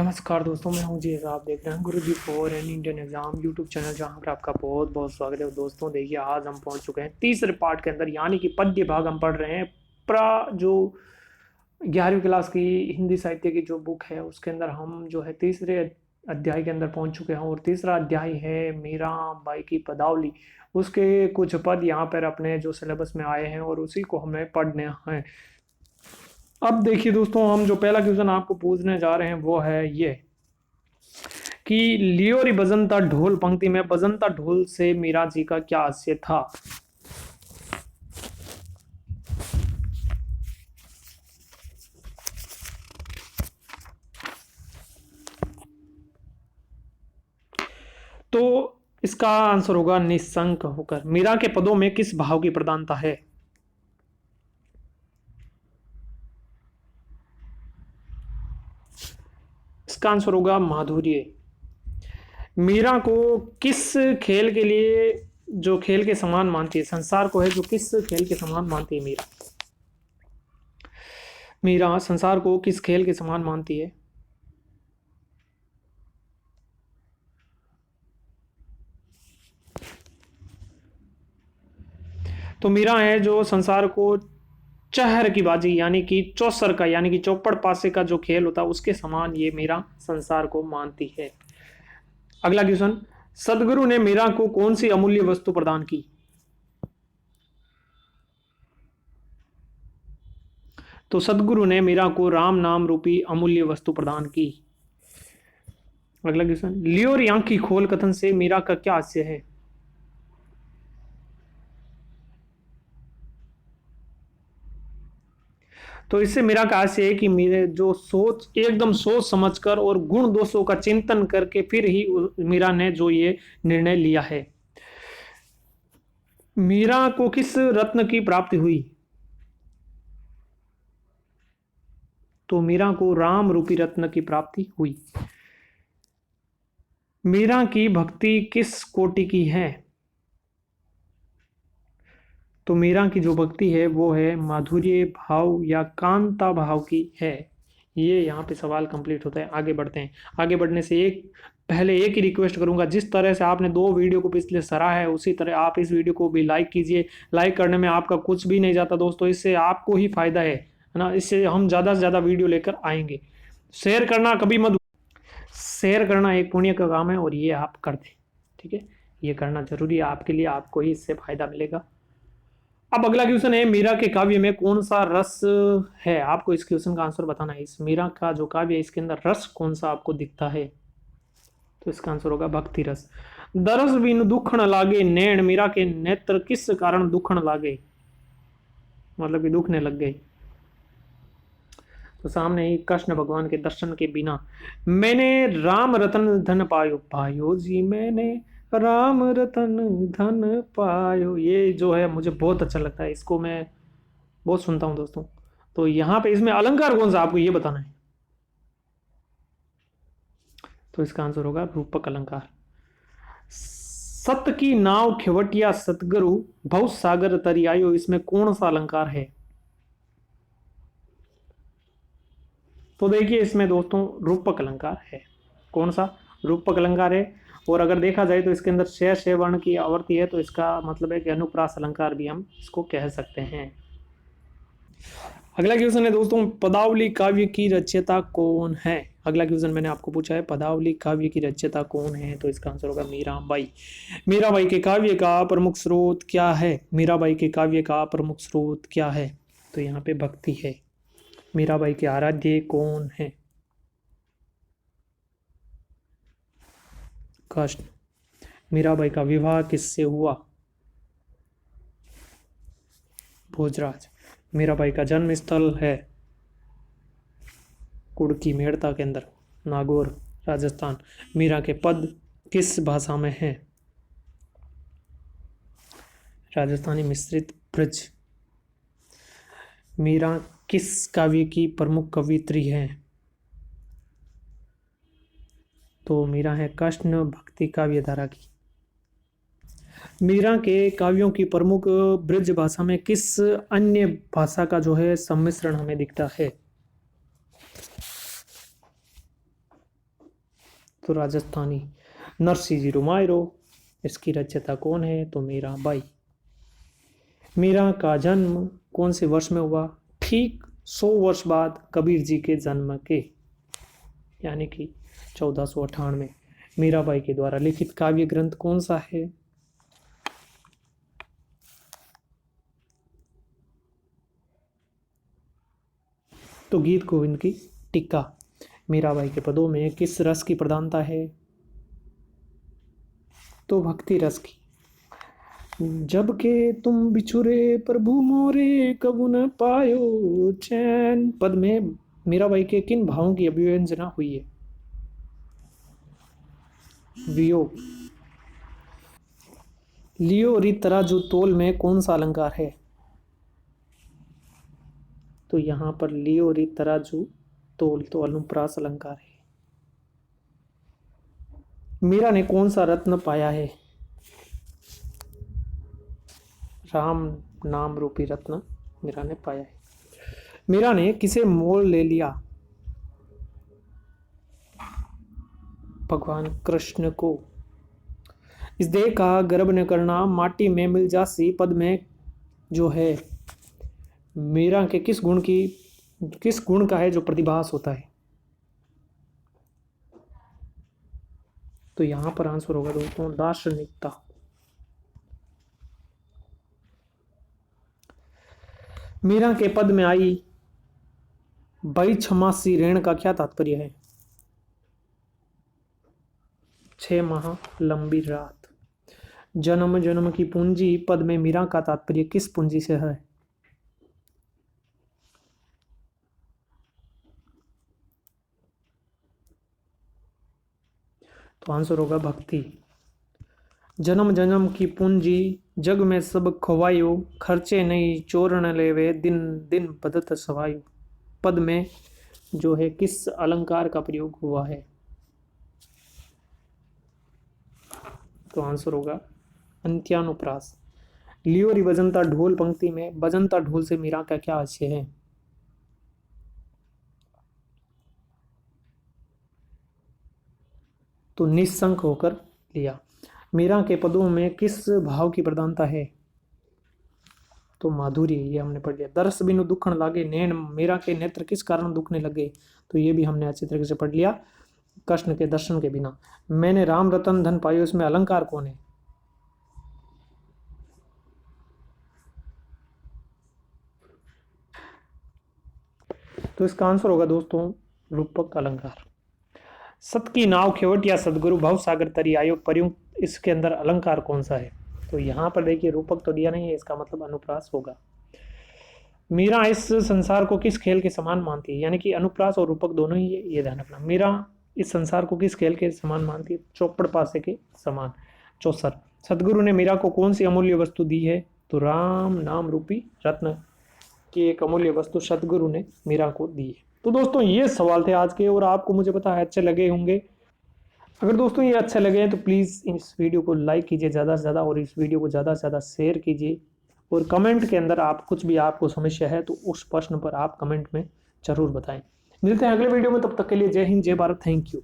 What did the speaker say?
नमस्कार दोस्तों, मैं हूं जी। आप देख रहे हैं Guruji for an Indian exam YouTube channel, जहां पर आपका बहुत बहुत स्वागत है। दोस्तों देखिए, आज हम पहुंच चुके हैं तीसरे पार्ट के अंदर, यानी कि पद्य भाग हम पढ़ रहे हैं। जो 11वीं क्लास की हिंदी साहित्य की जो बुक है, उसके अंदर हम जो है तीसरे अध्याय के अंदर पहुंच चुके हैं। और तीसरा अध्याय है मीरा बाई की पदावली। उसके कुछ पद यहाँ पर अपने जो सिलेबस में आए हैं और उसी को हमें पढ़ने हैं। अब देखिए दोस्तों, हम जो पहला क्वेश्चन आपको पूछने जा रहे हैं वो है ये कि लियोरी बजंता ढोल पंक्ति में बजंता ढोल से मीरा जी का क्या आशय था। तो इसका आंसर होगा निशंक होकर। मीरा के पदों में किस भाव की प्रधानता है? इसका आंसर होगा माधुर्य। मीरा को किस खेल के लिए जो खेल के समान मानती है, संसार को है जो किस खेल के समान मानती है मीरा? मीरा संसार को किस खेल के समान मानती है? तो मीरा है जो संसार को चहर की बाजी यानी कि चौसर का यानी कि चौपड़ पासे का जो खेल होता है उसके समान ये मीरा संसार को मानती है। अगला क्वेश्चन, सदगुरु ने मीरा को कौन सी अमूल्य वस्तु प्रदान की? तो सदगुरु ने मीरा को राम नाम रूपी अमूल्य वस्तु प्रदान की। अगला क्वेश्चन, लियोरी आंखी खोल कथन से मीरा का क्या आशय है? तो इससे मीरा का आशय है कि मेरे जो सोच एकदम सोच समझकर और गुण दोषों का चिंतन करके फिर ही मीरा ने जो ये निर्णय लिया है। मीरा को किस रत्न की प्राप्ति हुई? तो मीरा को राम रूपी रत्न की प्राप्ति हुई। मीरा की भक्ति किस कोटि की है? तो मीरा की जो भक्ति है वो है माधुर्य भाव या कांता भाव की है। ये यहाँ पे सवाल कंप्लीट होता है। आगे बढ़ते हैं। आगे बढ़ने से पहले एक ही रिक्वेस्ट करूंगा, जिस तरह से आपने दो वीडियो को पिछले सराहा है उसी तरह आप इस वीडियो को भी लाइक कीजिए। लाइक करने में आपका कुछ भी नहीं जाता दोस्तों, इससे आपको ही फायदा है ना। इससे हम ज़्यादा से ज़्यादा वीडियो लेकर आएंगे। शेयर करना कभी मत, शेयर करना एक पुण्य का काम है और ये आप कर दें, ठीक है। ये करना जरूरी है आपके लिए, आपको ही इससे फायदा मिलेगा। अब अगला क्वेश्चन है, मीरा के काव्य में कौन सा रस है? आपको इस क्वेश्चन का आंसर बताना है। इस मीरा का जो काव्य है इसके अंदर रस कौन सा आपको दिखता है? तो इसका आंसर होगा भक्ति रस। दरस बिन दुखण लागे नैण, मीरा के नेत्र किस कारण दुखण लागे, मतलब कि दुखने लग गए। तो सामने ही कृष्ण भगवान के दर्शन के बिना। मैंने राम रतन धन पायो, पायो जी मैंने राम रतन धन पायो। ये जो है मुझे बहुत अच्छा लगता है, इसको मैं बहुत सुनता हूँ दोस्तों। तो यहाँ पे इसमें अलंकार कौन सा आपको ये बताना है। तो इसका आंसर होगा रूपक अलंकार। सत की नाव खिवटिया सतगुरु भव सागर तरियायो, इसमें कौन सा अलंकार है? तो देखिए इसमें दोस्तों रूपक अलंकार है। कौन सा? रूपक अलंकार है। और अगर देखा जाए तो इसके अंदर शे वर्ण की आवर्ती है, तो इसका मतलब है कि अनुप्रास अलंकार भी हम इसको कह सकते हैं। अगला क्वेश्चन है दोस्तों, पदावली काव्य की रचयिता कौन है? अगला क्वेश्चन मैंने आपको पूछा है, पदावली काव्य की रचयिता कौन है? तो इसका आंसर होगा मीराबाई। मीराबाई के काव्य का प्रमुख स्रोत क्या है? मीराबाई के काव्य का प्रमुख स्रोत क्या है? तो यहाँ पे भक्ति है। मीराबाई के आराध्य कौन है? कृष्ण। मीराबाई का विवाह किससे हुआ? भोजराज। मीराबाई का जन्म स्थल है कुड़की मेड़ता के अंदर, नागौर, राजस्थान। मीरा के पद किस भाषा में हैं? राजस्थानी मिश्रित ब्रज। मीरा किस काव्य की प्रमुख कवियत्री है? तो मीरा है कृष्ण भक्ति काव्य धारा की। मीरा के काव्यों की प्रमुख ब्रज भाषा में किस अन्य भाषा का जो है सम्मिश्रण हमें दिखता है? तो राजस्थानी। नरसिंह जी रामायरो, इसकी रचयिता कौन है? तो मीराबाई। मीरा का जन्म कौन से वर्ष में हुआ? ठीक 100 वर्ष बाद कबीर जी के जन्म के, यानी कि 1498। मीराबाई के द्वारा लिखित काव्य ग्रंथ कौन सा है? तो गीत गोविंद की टीका। मीराबाई के पदों में किस रस की प्रधानता है? तो भक्ति रस की। जब के तुम बिछुरे प्रभु मोरे, कबू न पायो चैन, पद में मीराबाई के किन भावों की अभिव्यंजना हुई है? वियोग। लियो रि तराजू तोल में कौन सा अलंकार है? तो यहां पर लियो रि तराजू तोल तो अनुप्रास अलंकार है। मीरा ने कौन सा रत्न पाया है? राम नाम रूपी रत्न मीरा ने पाया है। मीरा ने किसे मोल ले लिया? भगवान कृष्ण को। इस देह का गर्भ न करना, माटी में मिल जासी, पद में जो है मीरा के किस गुण का है जो प्रतिभास होता है? तो यहां पर आंसर होगा दोस्तों दार्शनिकता। मीरा के पद में आई बई क्षमासी ऋण का क्या तात्पर्य है? 6 माह लंबी रात। जन्म जन्म की पूंजी, पद में मीरा का तात्पर्य किस पूंजी से है? तो आंसर होगा भक्ति। जन्म जन्म की पूंजी, जग में सब खोवायो, खर्चे नहीं चोर न लेवे, दिन दिन बदत सवायो, पद में जो है किस अलंकार का प्रयोग हुआ है? तो आंसर होगा अंत्यानुप्रास। लियो रि बजंता ढोल पंक्ति में बजंता ढोल से मीरा का क्या आशय है? तो निशंक होकर लिया। मीरा के पदों में किस भाव की प्रधानता है? तो माधुर्य, ये हमने पढ़ लिया। दर्श बिनु दुखण लागे नैन, मीरा के नेत्र किस कारण दुखने लगे? तो ये भी हमने अच्छी तरीके से पढ़ लिया, कृष्ण के दर्शन के बिना। मैंने राम रतन धन पायो, इसमें अलंकार कौन है? तो इसका आंसर होगा दोस्तों रूपक अलंकार। सत की नाव खेवट या सदगुरु भव सागर तरी आयो, प्रयुक्त, इसके अंदर अलंकार कौन सा है? तो यहां पर देखिए रूपक तो दिया नहीं है, इसका मतलब अनुप्रास होगा। मीरा इस संसार को किस खेल के समान मानती है? यानी कि अनुप्रास और रूपक दोनों ही है, ये ध्यान रखना। मीरा इस संसार को किस खेल के समान मानती है? चौपड़ पासे के समान। चौसर। सदगुरु ने मीरा को कौन सी अमूल्य वस्तु दी है? तो राम नाम रूपी रत्न की एक अमूल्य वस्तु सदगुरु ने मीरा को दी है। तो दोस्तों ये सवाल थे आज के, और आपको मुझे पता है अच्छे लगे होंगे। अगर दोस्तों ये अच्छे लगे हैं तो प्लीज़ इस वीडियो को लाइक कीजिए ज़्यादा से ज़्यादा, और इस वीडियो को ज़्यादा से ज़्यादा शेयर कीजिए, और कमेंट के अंदर आप कुछ भी आपको समस्या है तो उस प्रश्न पर आप कमेंट में ज़रूर बताएं। मिलते हैं अगले वीडियो में, तब तक के लिए जय हिंद जय भारत, थैंक यू।